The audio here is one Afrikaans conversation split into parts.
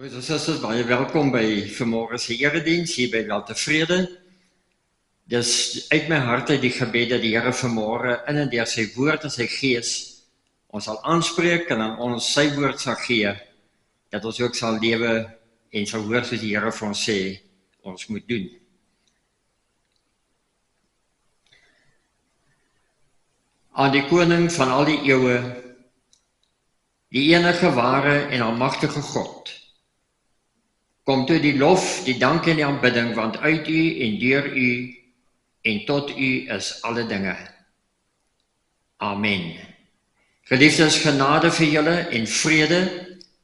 Broers en susters, baie welkom by vanmôre se erediens hier by Weltevrede. Dis uit my hart uit die gebed dat die Here vanmôre in en deur sy woord en sy gees ons sal aanspreek en aan ons sy woord sal gee, dat ons ook sal lewe en sal hoor soos die Here vir ons sê ons moet doen. Aan die koning van al die eeue, die enige ware en almagtige God, kom toe die lof, die dank en die aanbidding, want uit u en deur u en tot u is alle dinge. Amen. Geliefdes, genade vir julle en vrede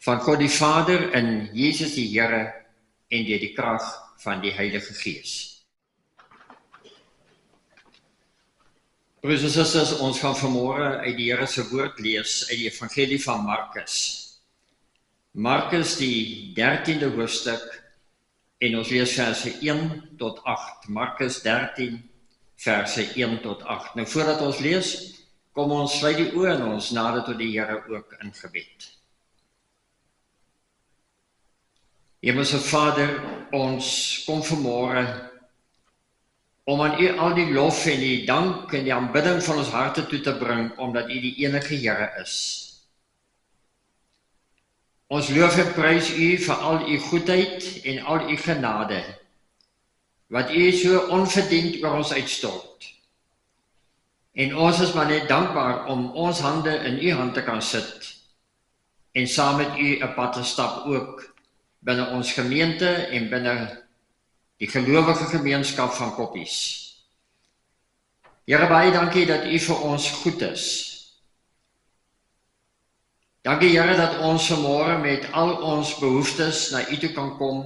van God die Vader en Jesus die Here en deur die krag van die Heilige Gees. Broers en susters, ons gaan vanmôre uit die Here se woord lees uit die Evangelie van Markus. Markus die 13de hoofstuk en ons lees verse 1 tot 8. Markus 13 verse 1 tot 8. Nou voordat ons lees, kom ons sluit die oë en ons nader tot die Here ook in gebed. Hemelse Vader, ons kom vanmôre om aan u al die lof en die dank en die aanbidding van ons harte toe te bring, omdat u die enige Here is. Ons loof en prys u vir al u goedheid en al u genade, wat u so onverdiend oor ons uitstort. En ons is maar net dankbaar om ons hande in u hand te kan sit en saam met u 'n pad te stap ook binne ons gemeente en binne die gelowige gemeenskap van Koppies. Here, baie dankie dat u vir ons goed is. Dankie Here dat ons vanmôre met al ons behoeftes na u toe kan kom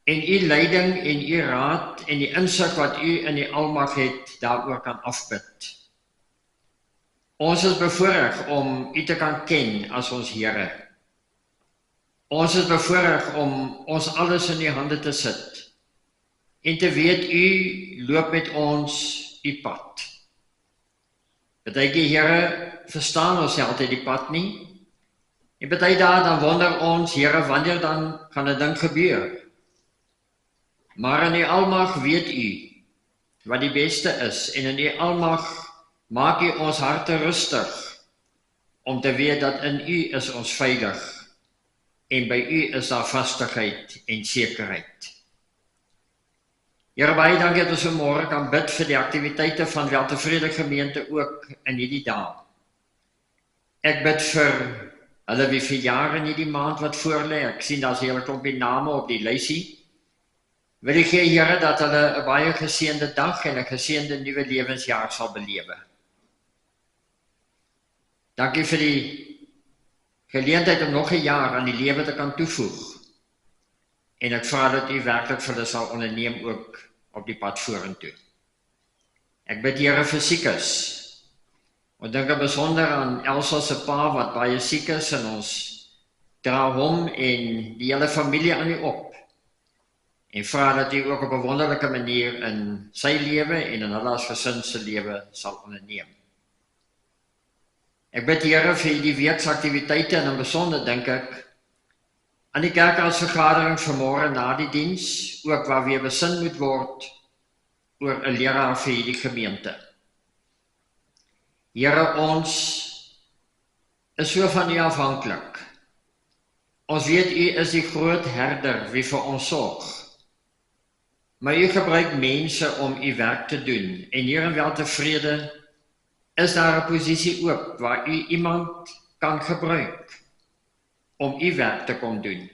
en u leiding en u raad en die insig wat u in die almag het daaroor kan afbid. Ons is bevoorreg om u te kan ken as ons Here. Ons is bevoorreg om ons alles in u hande te sit en te weet u loop met ons u pad. Partykeer Here verstaan ons nie altyd die pad nie. En party dae dan wonder ons, Here, wanneer dan gaan 'n ding gebeur? Maar in die almag weet u wat die beste is en in die almag maak u ons harte rustig om te weet dat in u is ons veilig en by u is daar vastigheid en sekerheid. Here, baie dankie dat ons vanmôre kan bid vir die aktiwiteite van Weltevrede gemeente ook in hierdie dae. Ek bid vir hulle wie verjaar in hierdie maand wat voorlê. Ek sien daar's 'n hele klompie name op die lysie. Wil ek gee Here dat hulle 'n baie geseënde dag en 'n geseënde nuwe lewensjaar sal belewe. Dankie vir die geleentheid om nog 'n jaar aan die lewe te kan toevoeg. En ek vra dat u werklik vir hulle sal onderneem ook op die pad vorentoe. Ek bid Here vir siekes. Ons dink besonder aan Elsa se pa wat baie siek is en ons dra hom en die hele familie aan u op. En vra dat u ook op 'n wonderlike manier in sy lewe en in hulle as gesin se lewe sal onderneem. Ek bid Here vir die weekaktiwiteite en in besonder dink ek aan die kerkraadsvergadering vanmôre na die diens, ook waar weer besin moet word oor 'n leraar vir hierdie gemeente. Here, ons is so van u afhanklik. Ons weet u is die groot herder wie vir ons sorg. Maar u gebruik mense om u werk te doen en hier in Weltevrede is daar 'n posisie oop waar u iemand kan gebruik om u werk te kom doen.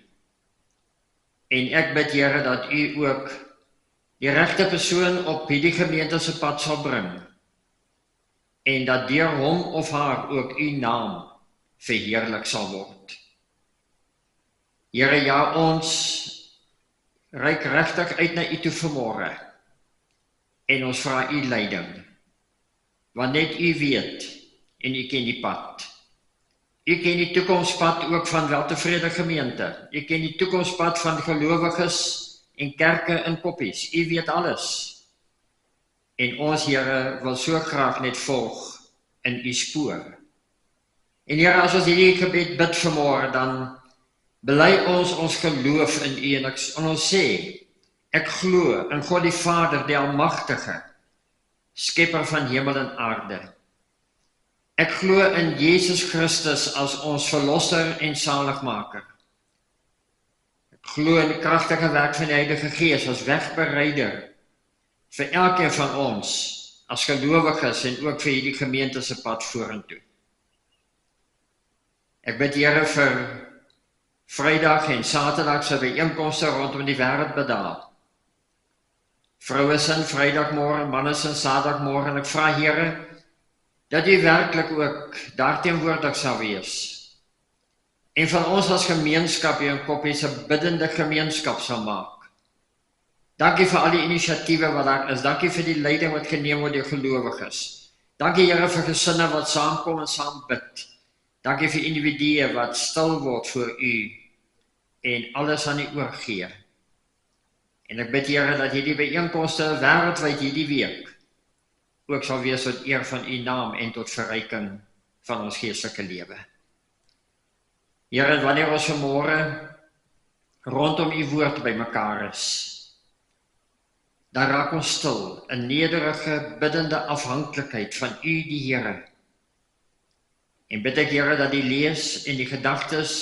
En ek bid Here dat u ook die regte persoon op hierdie gemeente se pad sal bring en dat deur hom of haar ook u naam verheerlik sal word. Here, ja, ons reik regtig uit na u toe vanmôre en ons vra u leiding, want net u weet en u ken die pad. U ken die toekomspad ook van Weltevrede gemeente. U ken die toekomspad van gelowiges en kerke in Koppies. U weet alles. En ons Here wil so graag net volg in u spoor. En Here, as ons hierdie gebed bid vanmôre, dan bely ons geloof in U en ons sê, ek glo in God die Vader, die Almagtige, Skepper van hemel en aarde. Ek glo in Jesus Christus as ons Verlosser en Saligmaker. Ek glo in die kragtige werk van die Heilige Gees as wegbereider vir elkeen van ons as gelowiges en ook vir hierdie gemeente se pad vorentoe. Ek bid Here vir Vrydag en Saterdag se byeenkomste rondom die wêreld bedaal. Vroue sin Vrydagmôre, manne sin Saterdagmôre en ek vra Here dat U werklik ook daar teenwoordig sal wees. En van ons as gemeenskap hier in Koppie se biddende gemeenskap sal maak. Dankie vir al die inisiatiewe wat daar is. Dankie vir die leiding wat geneem word deur gelowiges. Dankie Here vir gesinne wat saamkom en saam bid. Dankie vir individue wat stil word voor U en alles aan U oorgee. En ek bid Here dat hierdie byeenkomste wêreldwyd hierdie week ook sal wees tot eer van U naam en tot verryking van ons geestelike lewe. Here, wanneer ons vanmôre rondom U woord bymekaar is, dan raak ons stil in nederige, biddende afhanklikheid van U die Here. En bid ek Here dat die lees en die gedagtes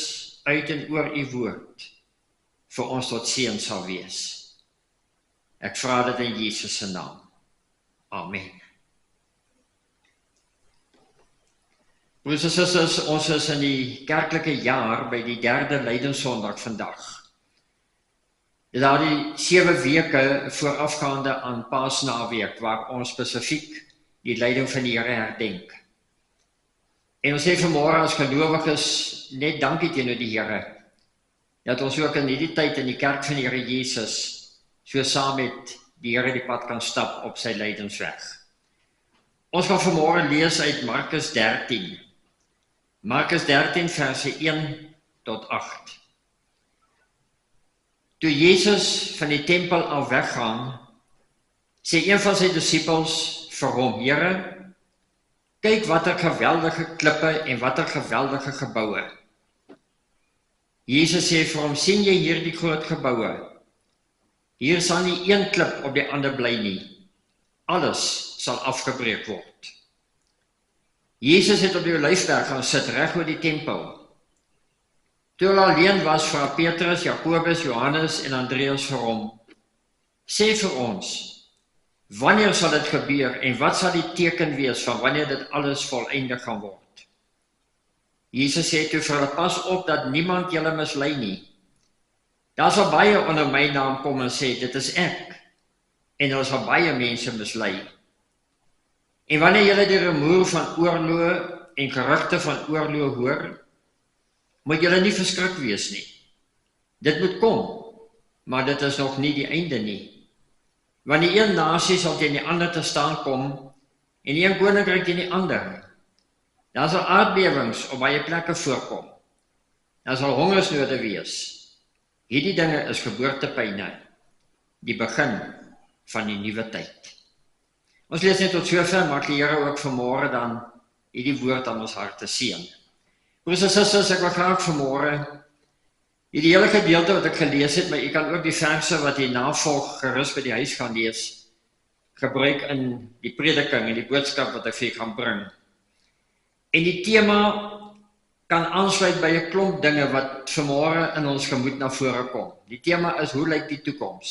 uit en oor U woord vir ons tot seën sal wees. Ek vra dit in Jesus se naam. Amen. Broers en susters, ons is in die kerklike jaar by die 3de Lydenssondag vandag. Dit is al die 7 weke voorafgaande aan Paasnaweek waar ons spesifiek die lyding van die Here herdenk. En ons sê vanmôre as gelowiges net dankie teenoor die Here dat ons ook in hierdie tyd in die kerk van die Here Jesus so saam met die Here die pad kan stap op sy lydensweg. Ons gaan vanmôre lees uit Markus 13. Markus 13 verse 1 tot 8. Toe Jesus van die tempel af weggaan, sê een van sy disippels vir hom, Here, kyk watter geweldige klippe en watter geweldige geboue. Jesus sê vir hom, sien jy hierdie groot geboue? Hier sal nie een klip op die ander bly nie. Alles sal afgebreek word. Jesus het op die Olyfberg gaan sit reg oor die tempel. Toe hulle alleen was, vra Petrus, Jakobus, Johannes en Andreas vir hom, sê vir ons, wanneer sal dit gebeur en wat sal die teken wees van wanneer dit alles volëindig gaan word? Jesus sê toe vir hulle, pas op dat niemand julle mislei nie. Daar sal baie onder my naam kom en sê, dit is ek, en hulle sal baie mense mislei. En wanneer julle die rumoer van oorloë en gerugte van oorloë hoor, moet julle nie verskrik wees nie. Dit moet kom, maar dit is nog nie die einde nie. Want die een nasie sal teen die ander te staan kom, en die een koninkryk teen die ander. Daar sal aardbewings op baie plekke voorkom. Daar sal hongersnode wees. Hierdie dinge is geboortepyne, die begin van die nuwe tyd. Ons lees net tot sover, maak die Here ook vanmôre dan hierdie woord aan ons harte seën. Broers en susters, ek wil graag vanmôre hierdie hele gedeelte wat ek gelees het, maar u kan ook die verse wat hier navolg gerus by die huis gaan lees, gebruik in die prediking en die boodskap wat ek vir u gaan bring. En die tema kan aansluit by 'n klomp dinge wat vanmôre in ons gemoed na vore kom. Die tema is, hoe lyk die toekoms?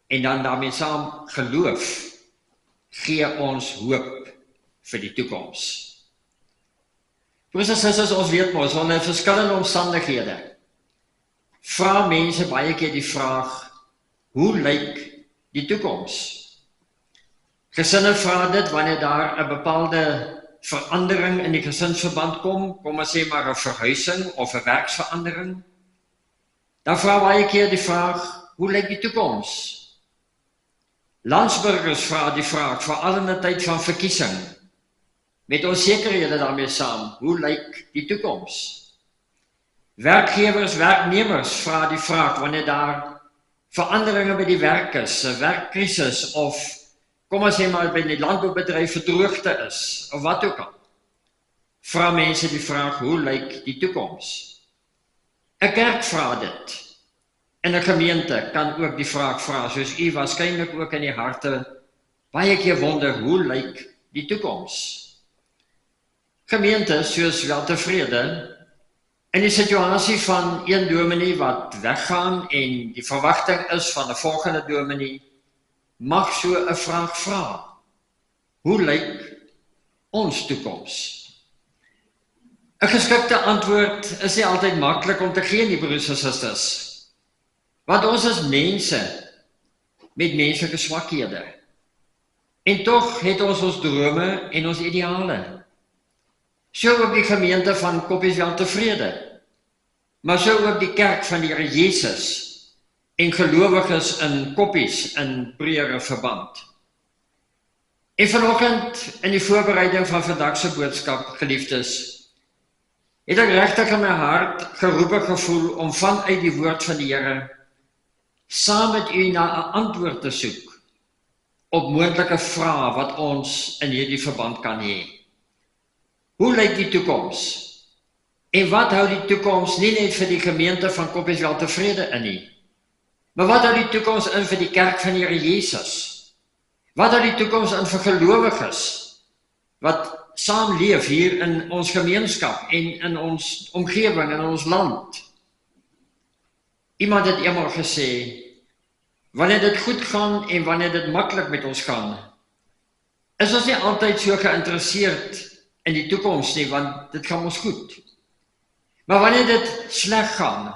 En dan daarmee saam geloof gee ons hoop vir die toekoms. Broers en susters, ons weet mos, onder verskillende omstandighede vra mense baie keer die vraag, hoe lyk die toekoms? Gesinne vra dit wanneer daar 'n bepaalde verandering in die gesinsverband kom ons sê maar 'n verhuising of 'n werksverandering. Dan vra baie keer die vraag, hoe lyk die toekoms? Landsburgers vra die vraag, veral in 'n tyd van verkiesing, met onsekerhede daarmee saam, hoe lyk die toekoms? Werkgewers, werknemers vra die vraag, wanneer daar veranderinge by die werk is, 'n werkkrisis of kom ons sê maar by die landboubedryf verdroogte is, of wat ook al, vra mense die vraag, hoe lyk die toekoms? 'n kerk vra dit. En 'n gemeente kan ook die vraag vra, soos u waarskynlik ook in die harte baie keer wonder, hoe lyk die toekoms? Gemeentes soos Weltevrede, in die situasie van een dominee wat weggaan en die verwagting is van 'n volgende dominee, mag so 'n vraag vra. Hoe lyk ons toekoms? 'n Geskikte antwoord is nie altyd maklik om te gee, nie, broers en susters. Want ons is mense met menslike swakhede. En tog het ons drome en ons ideale. So ook die gemeente van Koppies Weltevrede, maar so ook die kerk van die Here Jesus en gelowiges in Koppies in breëre verband. En vanoggend in die voorbereiding van vandag se boodskap, geliefdes, het ek regtig in my hart geroepe gevoel om vanuit die woord van die Here saam met u na 'n antwoord te soek op moontlike vrae wat ons in hierdie verband kan hê. Hoe lyk die toekoms? En wat hou die toekoms nie net vir die gemeente van Koppies Weltevrede in nie, maar wat hou die toekoms in vir die kerk van die Here Jesus? Wat hou die toekoms in vir gelowiges wat saamleef hier in ons gemeenskap en in ons omgewing, in ons land? Iemand het eenmaal gesê, wanneer dit goed gaan en wanneer dit maklik met ons gaan, is ons nie altyd so geïnteresseerd in die toekoms nie, want dit gaan ons goed. Maar wanneer dit sleg gaan,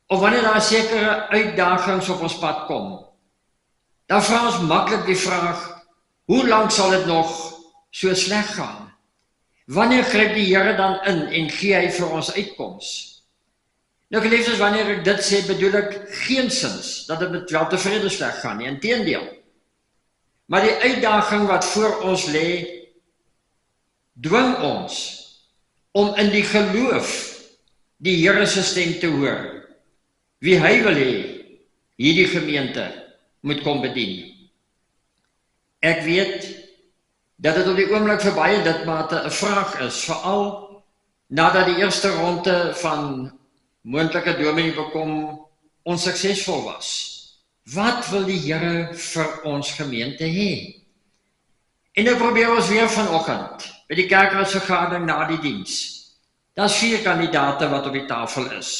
of wanneer daar sekere uitdagings op ons pad kom, dan vra ons maklik die vraag, hoe lank sal dit nog so sleg gaan? Wanneer gryp die Here dan in en gee hy vir ons uitkoms? Nou geliefdes, wanneer ek dit sê, bedoel ek geensins dat dit met Weltevrede sleg gaan nie, inteendeel. Maar die uitdaging wat voor ons lê, dwing ons om in die geloof die Here se stem te hoor, wie hy wil hê hierdie gemeente moet kom bedien. Ek weet dat dit op die oomblik vir baie lidmate 'n vraag is, veral nadat die eerste ronde van moontlike dominee bekom onsuksesvol was. Wat wil die Here vir ons gemeente hê? En nou probeer ons weer vanoggend by die kerkraadsvergadering na die diens. Daar's 4 kandidate wat op die tafel is.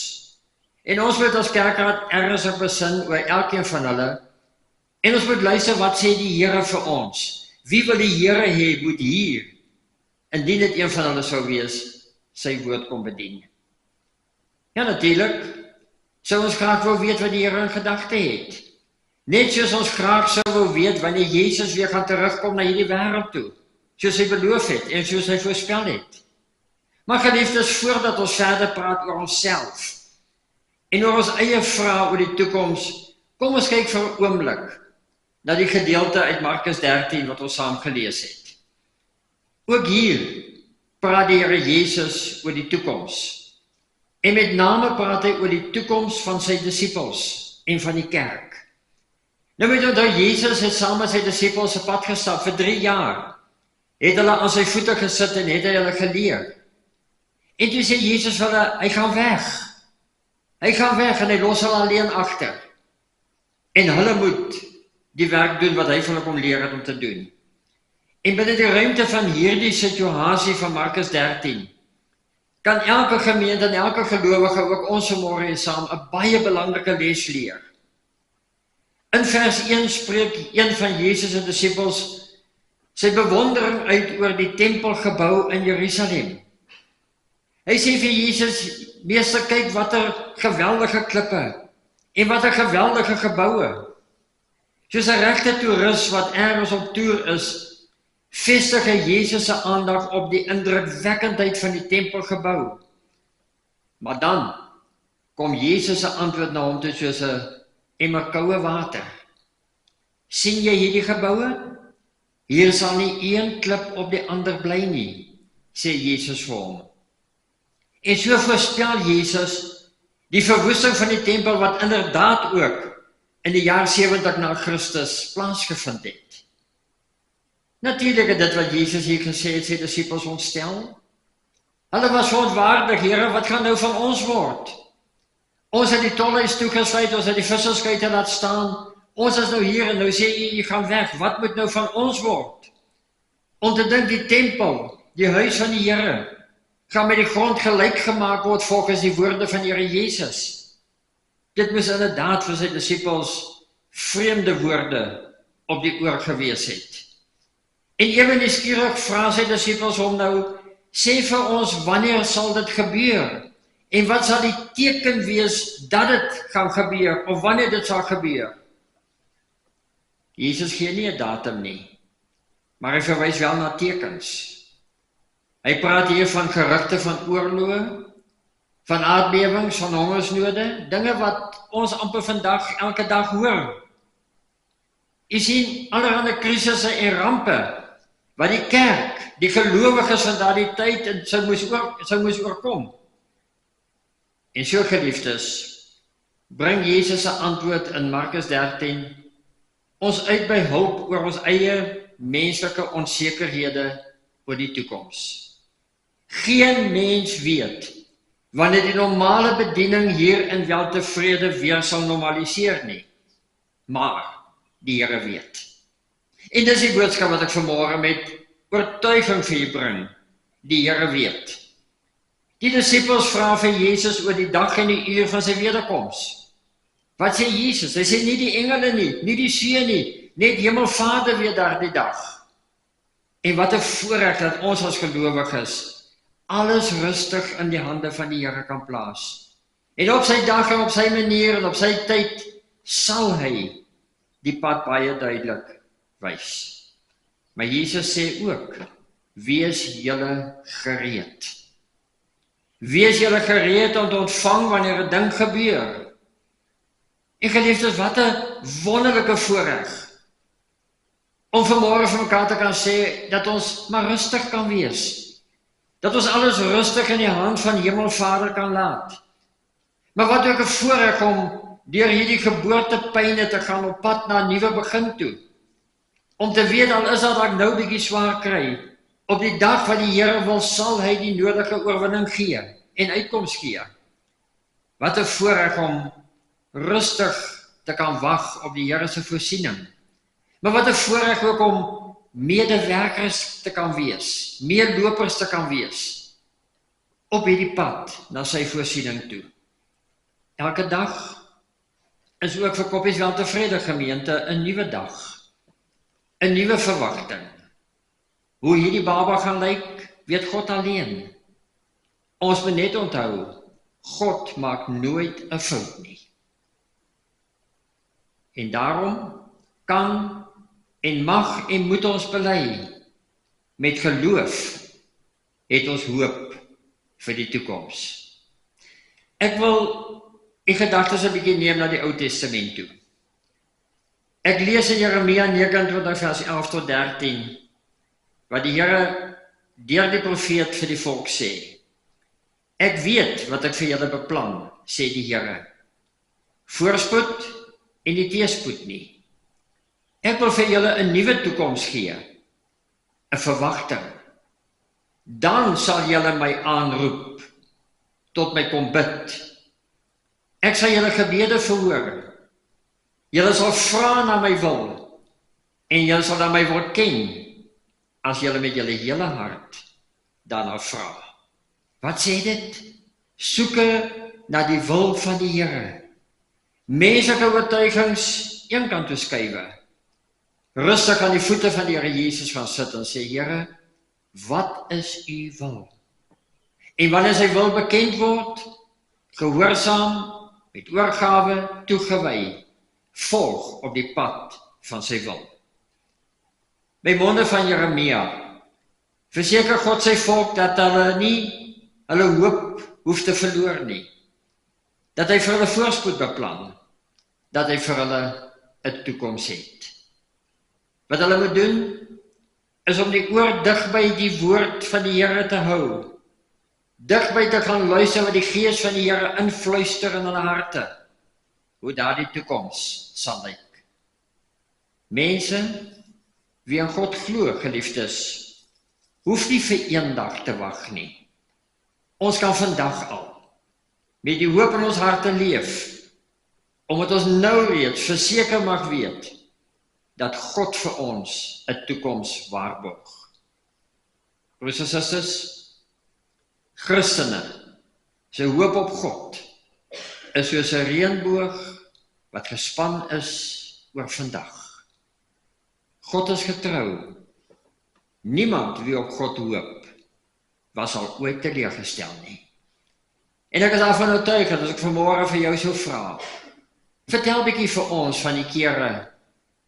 En ons moet as kerkraad ernstig besin oor elkeen van hulle. En ons moet luister, wat sê die Here vir ons? Wie wil die Here hê moet hier, indien dit een van hulle sou wees, sy woord kom bedien? Ja, natuurlik, sou ons graag wil weet wat die Here in gedagte het. Net soos ons graag sou wil weet wanneer Jesus weer gaan terugkom na hierdie wêreld toe, soos hy beloof het en soos hy voorspel het. Maar geliefdes, voordat ons verder praat oor onsself en oor ons eie vrae oor die toekoms, kom ons kyk vir 'n oomblik na die gedeelte uit Markus 13 wat ons saam gelees het. Ook hier praat die Here Jesus oor die toekoms. En met name praat hy oor die toekoms van sy disippels en van die kerk. Nou moet onthou, Jesus het saam met sy disippels op pad gestap vir 3 jaar. Het hulle aan sy voete gesit en het hy hulle geleer. En toe sê Jesus vir hulle, hy gaan weg. Hy gaan weg en hy los hulle alleen agter. En hulle moet die werk doen wat hy vir hulle kom leer het om te doen. En binne die ruimte van hierdie situasie van Markus 13, kan elke gemeente en elke gelowige, ook ons vanmôre saam, 'n baie belangrike les leer. In vers 1 spreek een van Jesus se disippels sy bewondering uit oor die tempelgebou in Jerusalem. Hy sê vir Jesus, meester, kyk watter geweldige klippe en watter geweldige geboue. Soos 'n regte toerist wat ergens op toer is, vestig hy Jesus se aandag op die indrukwekkendheid van die tempelgebou. Maar dan kom Jesus se antwoord na hom toe soos 'n emmer koue water. Sien jy hierdie geboue? Hier sal nie een klip op die ander bly nie, sê Jesus vir hom. En so voorspel Jesus die verwoesting van die tempel wat inderdaad ook in die jaar 70 na Christus plaasgevind het. Natuurlik het dit wat Jesus hier gesê het, sy disippels ontstel. Hulle was verontwaardig, Here, wat gaan nou van ons word? Ons het die tolhuis toegesluit, ons het die visserskuite laat staan. Ons is nou hier en nou sê jy gaan weg. Wat moet nou van ons word? Om te dink die tempel, die huis van die Here, gaan met die grond gelyk gemaak word volgens die woorde van die Here Jesus. Dit moes inderdaad vir sy disippels vreemde woorde op die oor gewees het. En ewe nuuskierig vra sy disippels hom nou, sê vir ons, wanneer sal dit gebeur? En wat sal die teken wees dat dit gaan gebeur, of wanneer dit sal gebeur? Jesus gee nie 'n datum nie, maar hy verwys wel na tekens. Hy praat hier van gerugte van oorloë, van aardbewings, van hongersnode, dinge wat ons amper vandag elke dag hoor. Jy sien allerhande krisisse en rampe wat die kerk, die gelowiges van daardie tyd sou moes oorkom. En so geliefdes, bring Jesus 'n antwoord in Markus 13 ons uit by hulp oor ons eie menslike onsekerhede oor die toekoms. Geen mens weet wanneer die normale bediening hier in weltevrede weer sal normaliseer nie, maar die Here weet. En dis die boodskap wat ek vanmôre met oortuiging vir u bring, die Here weet. Die disippels vra vir Jesus oor die dag en die uur van sy wederkoms. Wat sê Jesus? Hy sê nie die engele nie die seun nie, net Hemelvader weet daardie dag. En wat 'n voorreg dat ons as gelowiges alles rustig in die hande van die Here kan plaas. En op sy dag en op sy manier en op sy tyd sal hy die pad baie duidelik wys. Maar Jesus sê ook, wees julle gereed. Wees julle gereed om te ontvang wanneer 'n ding gebeur. En geliefdes, wat 'n wonderlike voorreg om vanmôre vir mekaar te kan sê dat ons maar rustig kan wees. Dat ons alles rustig in die hand van Hemelvader kan laat. Maar wat ook 'n voorreg om deur hierdie geboortepyne te gaan op pad na 'n nuwe begin toe. Om te weet al is dat ek nou bietjie swaar kry, op die dag wat die Here wil, sal hy die nodige oorwinning gee en uitkoms gee. Wat 'n voorreg om rustig te kan wag op die Here se voorsiening. Maar wat 'n voorreg ook om medewerkers te kan wees, meelopers te kan wees, op hierdie pad na sy voorsiening toe. Elke dag is ook vir Koppies Weltevrede gemeente 'n nuwe dag, 'n nuwe verwagting. Hoe hierdie baba gaan lyk, weet God alleen. Ons moet net onthou, God maak nooit 'n fout nie. En daarom kan en mag en moet ons bely, met geloof het ons hoop vir die toekoms. Ek wil die gedagtes 'n bietjie neem na die Ou Testament toe. Ek lees in Jeremia 29 vers 11 tot 13, wat die Here deur die profeet vir die volk sê. Ek weet wat ek vir julle beplan, sê die Here. Voorspoed en nie teëspoed nie. Ek wil vir julle 'n nuwe toekoms gee, 'n verwagting. Dan sal julle my aanroep, tot my kom bid. Ek sal julle gebede verhoor. Julle sal vra na my wil, en julle sal na my word ken, as julle met julle hele hart daarna vra. Wat sê dit? Soeke na die wil van die Here. Menslike oortuigings eenkant toe skuwe. Rustig aan die voete van die Here Jesus gaan sit en sê, Here, wat is u wil? En wanneer sy wil bekend word, gehoorsaam, met oorgawe, toegewy, volg op die pad van sy wil. By monde van Jeremia, verseker God sy volk dat hulle nie hulle hoop hoef te verloor nie. Dat hy vir hulle voorspoed beplan, dat hy vir hulle 'n toekoms het. Wat hulle moet doen, is om die oor dig by die woord van die Here te hou. Dig by te gaan luister wat die Gees van die Here influister in hulle harte. Hoe daardie toekoms sal lyk. Mense, wie aan God glo, geliefdes, hoef nie vir eendag te wag nie. Ons kan vandag al met die hoop in ons harte leef, omdat ons nou reeds verseker mag weet, dat God vir ons 'n toekoms waarborg. Broers en susters, Christene, se hoop op God, is soos 'n reënboog wat gespan is oor vandag. God is getrou. Niemand wie op God hoop, was al ooit teleurgestel nie. En ek is daarvan oortuig dat as ek vanmôre vir jou sou vra, vertel bietjie vir ons van die kere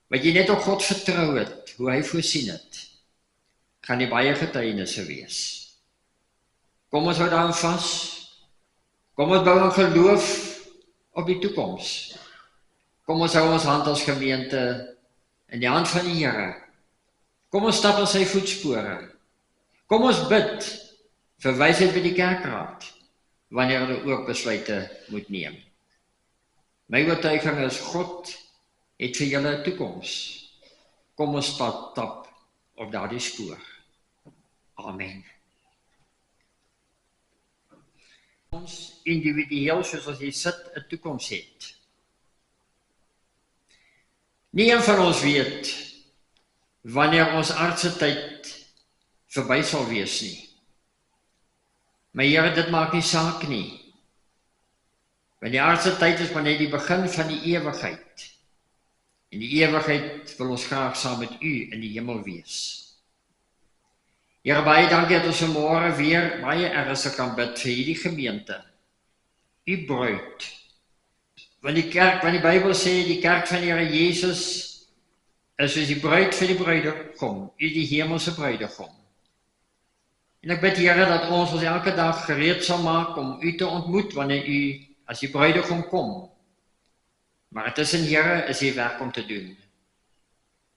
wat jy net op God vertrou het, hoe hy voorsien het, gaan die baie getuienisse wees. Kom ons hou daaraan vas. Kom ons bou 'n geloof op die toekoms. Kom ons hou ons hand as gemeente in die hand van die Here. Kom ons stap in sy voetspore. Kom ons bid vir wysheid by die kerkraad, wanneer hulle ook besluite moet neem. My oortuiging is, God het vir julle 'n toekoms. Kom ons stap op daardie spoor. Amen. Ons individueel, soos as jy sit, 'n toekoms het. Nie een van ons weet wanneer ons aardse tyd verby sal wees nie. Maar Here, dit maak nie saak nie. Want die aardse tyd is maar net die begin van die ewigheid. En die ewigheid wil ons graag saam met U in die hemel wees. Here, baie dankie dat ons vanmôre weer baie ernstig kan bid vir hierdie gemeente. U bruid. Want die Bybel sê, die kerk van die Here Jesus is soos die bruid vir die bruidegom, U die hemelse bruidegom. En ek bid, Here, dat ons elke dag gereed sal maak om U te ontmoet wanneer U as die bruidegom kom. Maar tussen, Here, is hier werk om te doen.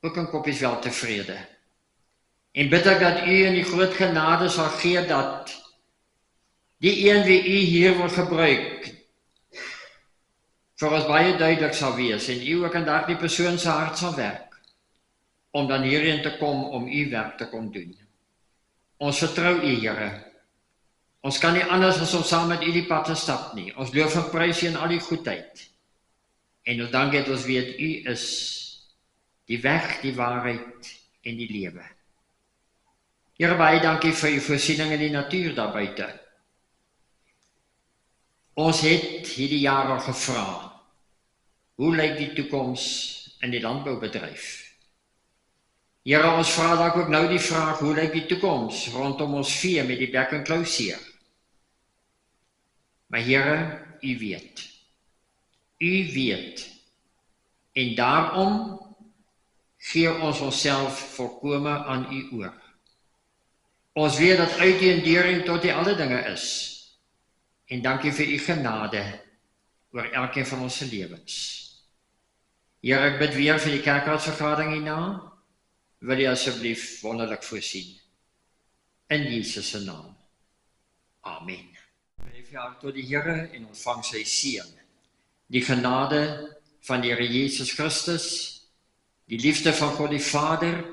Ook in koppies wel tevrede. En bid ek dat U in die groot genade sal gee dat die een wie U hier wil gebruik, vir ons baie duidelik sal wees en U ook in daardie persoon se hart sal werk, om dan hierheen te kom om U werk te kom doen. Ons vertrou U, Here. Ons kan nie anders as om saam met U die pad te stap nie. Ons loof en prys U in al die goedheid. En ons dank dat ons weet U is die weg, die waarheid en die lewe. Here, baie dankie vir U voorsiening in die natuur daar buite. Ons het hierdie jaar al gevra, hoe lyk die toekoms in die landboubedryf? Here, ons vra dalk ook nou die vraag, hoe lyk die toekoms rondom ons vee met die bek en klou seer? Maar Here, U weet. U weet. En daarom gee ons onsself volkome aan U oor. Ons weet dat uit die enduring tot die alle dinge is. En dankie vir U genade oor elkeen van ons lewens. Here, ek bid weer vir die kerkraadsvergadering hierna. Wil U asseblief wonderlik voorsien. In Jesus se naam. Amen. Blyf jou tot die Here en ontvang sy seën. Die genade van die Here Jesus Christus, die liefde van God die Vader,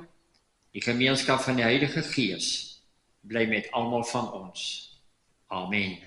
die gemeenskap van die Heilige Gees, bly met almal van ons. Amen.